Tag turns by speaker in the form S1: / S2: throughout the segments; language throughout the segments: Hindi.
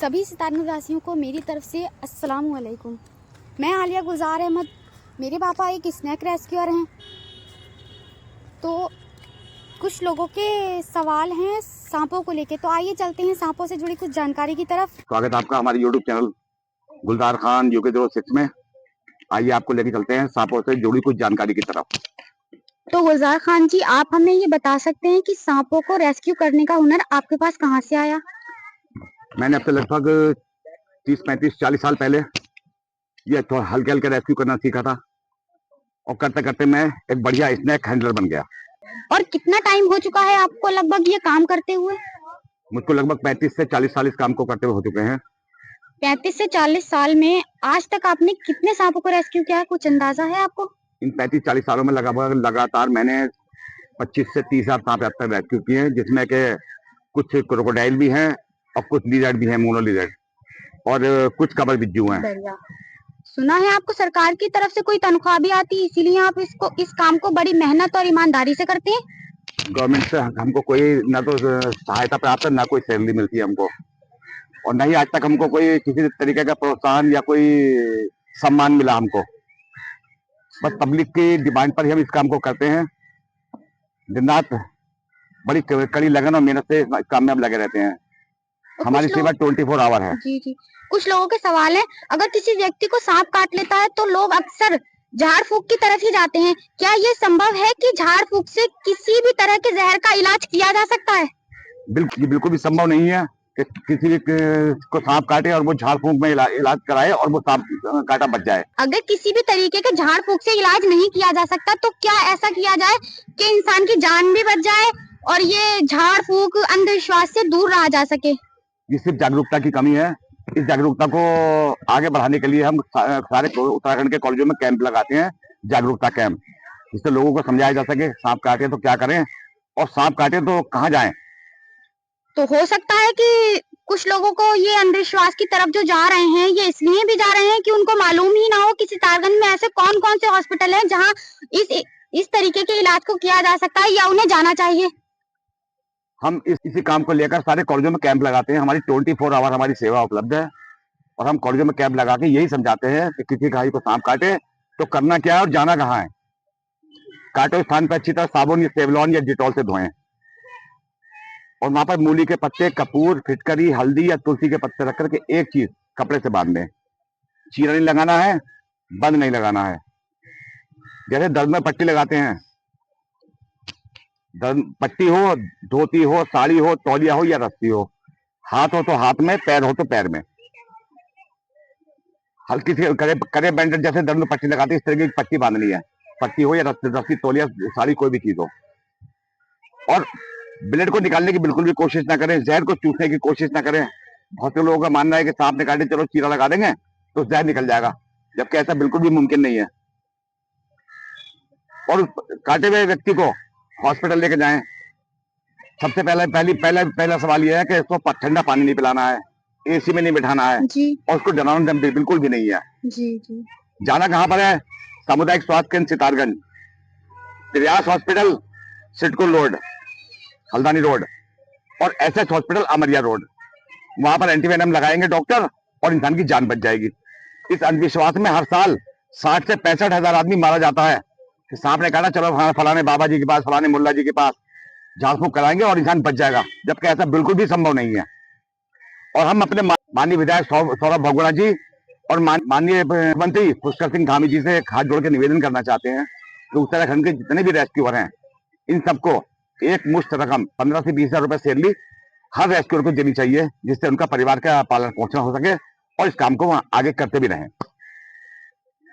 S1: सभी सितारा वासियों को मेरी तरफ से अस्सलामु अलैकुम। मैं आलिया गुलजार अहमद। मेरे पापा एक स्नैक रेस्क्यूअर हैं। तो कुछ लोगों के सवाल हैं सांपों को लेके, तो आइए चलते हैं सांपों से जुड़ी कुछ जानकारी की तरफ।
S2: स्वागत है आपका हमारे यूट्यूब चैनल गुलजार खान UK06 में। आइए आपको लेके चलते हैं सांपों से जुड़ी कुछ जानकारी की तरफ।
S1: तो गुलजार खान जी, आप हमें ये बता सकते हैं कि सांपों को रेस्क्यू करने का हुनर आपके पास कहाँ से आया?
S2: मैंने अब से लगभग 30-35-40 साल पहले ये थोड़ा हल्के हल्के रेस्क्यू करना सीखा था, और करते करते मैं एक बढ़िया स्नैक हैंडलर बन गया।
S1: और कितना टाइम हो चुका है आपको लगभग ये काम करते हुए?
S2: मुझको लगभग 35 से 40 साल इस काम को करते हुए हो चुके हैं।
S1: 35 से 40 साल में आज तक आपने कितने सांपों को रेस्क्यू किया है, कुछ अंदाजा है आपको?
S2: इन 35-40 सालों में लगातार मैंने 25 से 30 हजार सांप अब तक रेस्क्यू किए हैं, जिसमें के कुछ क्रोकोडाइल भी हैं और कुछ लिजर्ड भी हैं, मोनो लिजर्ड, और कुछ कबर बिज्जू हैं।
S1: बढ़िया। सुना है आपको सरकार की तरफ से कोई तनख्वाह भी आती है, इसीलिए आप इस काम को बड़ी मेहनत और ईमानदारी से करते हैं?
S2: गवर्नमेंट से हमको कोई ना तो सहायता प्राप्त है, ना कोई सैलरी मिलती है हमको, और न ही आज तक हमको कोई किसी तरीके का प्रोत्साहन या कोई सम्मान मिला हमको। बस पब्लिक की डिमांड पर ही हम इस काम को करते हैं। दिन रात बड़ी कड़ी लगन और मेहनत से इस काम में हम लगे रहते हैं। हमारी सेवा 24 आवर है।
S1: जी जी। कुछ लोगों के सवाल है, अगर किसी व्यक्ति को सांप काट लेता है तो लोग अक्सर झाड़ फूक की तरफ ही जाते हैं। क्या ये संभव है कि झाड़ फूक से किसी भी तरह के जहर का इलाज किया जा सकता है?
S2: बिल्कुल भी संभव नहीं है कि किसी भी को सांप काटे और वो झाड़ फूक में इलाज कराए और वो सांप काटा बच जाए।
S1: अगर किसी भी तरीके के झाड़ फूक से इलाज नहीं किया जा सकता तो क्या ऐसा किया जाए कि इंसान की जान भी बच जाए और ये झाड़ फूक अंधविश्वास से दूर रहा जा सके?
S2: ये सिर्फ जागरूकता की कमी है। इस जागरूकता को आगे बढ़ाने के लिए हम सारे उत्तराखंड के कॉलेजों में कैंप लगाते हैं, जागरूकता कैंप, जिससे लोगों को समझाया जा सके सांप काटे तो क्या करें और सांप काटे तो कहाँ जाएं।
S1: तो हो सकता है कि कुछ लोगों को ये अंधविश्वास की तरफ जो जा रहे हैं, ये इसलिए भी जा रहे हैं कि उनको मालूम ही ना हो कि सितारगंज में ऐसे कौन कौन से हॉस्पिटल हैं जहां इस तरीके के इलाज को किया जा सकता है, या उन्हें जाना चाहिए।
S2: हम इसी काम को लेकर सारे कॉलेजों में कैंप लगाते हैं। हमारी 24 आवर हमारी सेवा उपलब्ध है, और हम कॉलेजों में कैंप लगा के यही समझाते हैं कि किसी भाई को सांप काटे तो करना क्या है और जाना कहाँ है। काटे स्थान पर अच्छी तरह साबुन या सेवलॉन या डिटॉल से धोएं, और वहां पर मूली के पत्ते, कपूर, फिटकरी, हल्दी या तुलसी के पत्ते रख करके एक चीज कपड़े से बांध दें। चीरा नहीं लगाना है, बंद नहीं लगाना है। जैसे दर्द में पट्टी लगाते हैं, पट्टी हो, धोती हो, साड़ी हो, तौलिया हो या रस्सी हो, हाथ हो तो हाथ में, पैर हो तो पैर में। हल्की सी करे बैंडेज जैसे दर्द में पट्टी लगाते हैं, इस तरह की पट्टी बांधनी है। पट्टी हो या रस्सी, तौलिया, साड़ी, कोई भी चीज हो। और ब्लेड को निकालने की बिल्कुल भी कोशिश ना करें, जहर को चूसने की कोशिश ना करें। बहुत से लोगों का मानना है कि सांप ने काटे, चलो चीरा लगा देंगे तो जहर निकल जाएगा, जबकि ऐसा बिल्कुल भी मुमकिन नहीं है। और काटे हुए व्यक्ति को हॉस्पिटल लेके जाएं। सबसे पहला सवाल यह है कि इसको ठंडा पानी नहीं पिलाना है, AC में नहीं बिठाना है
S1: जी।
S2: और उसको डराना बिल्कुल भी नहीं है।
S1: जी जी।
S2: जाना कहाँ पर है? सामुदायिक स्वास्थ्य केंद्र सितारगंज, प्रयास hospital CIDCO road, Haldwani road, और SS हॉस्पिटल अमरिया रोड। वहां पर एंटीवेनम लगाएंगे डॉक्टर और इंसान की जान बच जाएगी। इस अंधविश्वास में हर साल 60 से 65 हजार आदमी मारा जाता है कि सांप ने काटा, चलो फलाने बाबा जी के पास, फलाने मुल्ला जी के पास झाड़ फूक कराएंगे और इंसान बच जाएगा, जबकि ऐसा बिल्कुल भी संभव नहीं है। और हम अपने माननीय विधायक सौरभ भगोड़ा जी और माननीय मंत्री पुष्कर सिंह धामी जी से हाथ जोड़ के निवेदन करना चाहते हैं कि उत्तराखंड के जितने भी रेस्क्यूअर हैं, इन सबको एक मुश्त रकम 15 से 20 हजार रुपए सैलरी हर रेस्क्यूअर को देनी चाहिए, जिससे उनका परिवार का पालन पोषण हो सके और इस काम को आगे करते भी रहें।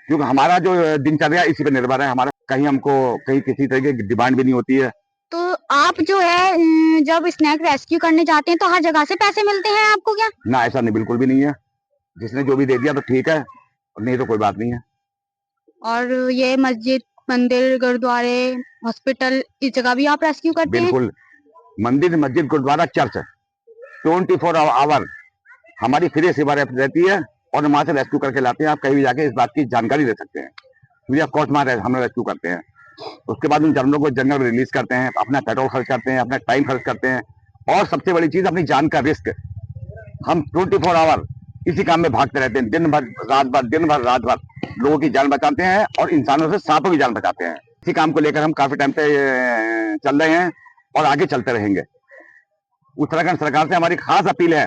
S2: क्योंकि हमारा जो दिनचर्या इसी पर निर्भर है। हमारा कहीं किसी तरह की डिमांड भी नहीं होती है।
S1: तो आप जो है जब स्नैक रेस्क्यू करने जाते हैं तो हर जगह से पैसे मिलते हैं आपको क्या?
S2: ना, ऐसा नहीं, बिल्कुल भी नहीं है। जिसने जो भी दे दिया तो ठीक है, और नहीं तो कोई बात नहीं है।
S1: और ये मस्जिद, मंदिर, गुरुद्वारे, हॉस्पिटल, इस जगह भी आप रेस्क्यू करते हैं?
S2: बिल्कुल। मंदिर, मस्जिद, गुरुद्वारा, चर्च 24 आवर हमारी फ्री सेवा रहती है, और वहां से रेस्क्यू करके लाते हैं। आप कहीं भी जाके इस बात की जानकारी ले सकते हैं। फ्री ऑफ कॉस्ट हम रेस्क्यू करते हैं। उसके बाद उन जानवरों को जंगल में रिलीज करते हैं, अपना पेट्रोल खर्च करते हैं, अपना टाइम खर्च करते हैं, और सबसे बड़ी चीज अपनी जान का रिस्क हम 24 आवर इसी काम में भागते रहते हैं, दिन भर रात भर लोगों की जान बचाते हैं और इंसानों से सांपों की जान बचाते हैं। इसी काम को लेकर हम काफी टाइम से चल रहे हैं और आगे चलते रहेंगे। उत्तराखंड सरकार से हमारी खास अपील है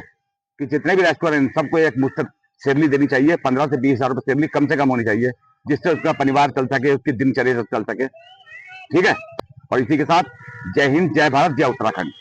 S2: कि जितने भी रेस्टोरेंट सबको एक मुफ्त सेवली देनी चाहिए, 15 से 20 हजार रुपये सेवली कम से कम होनी चाहिए, जिससे उसका परिवार चल सके, उसकी दिनचर्या चल सके। ठीक है, और इसी के साथ जय हिंद, जय भारत, जय उत्तराखंड।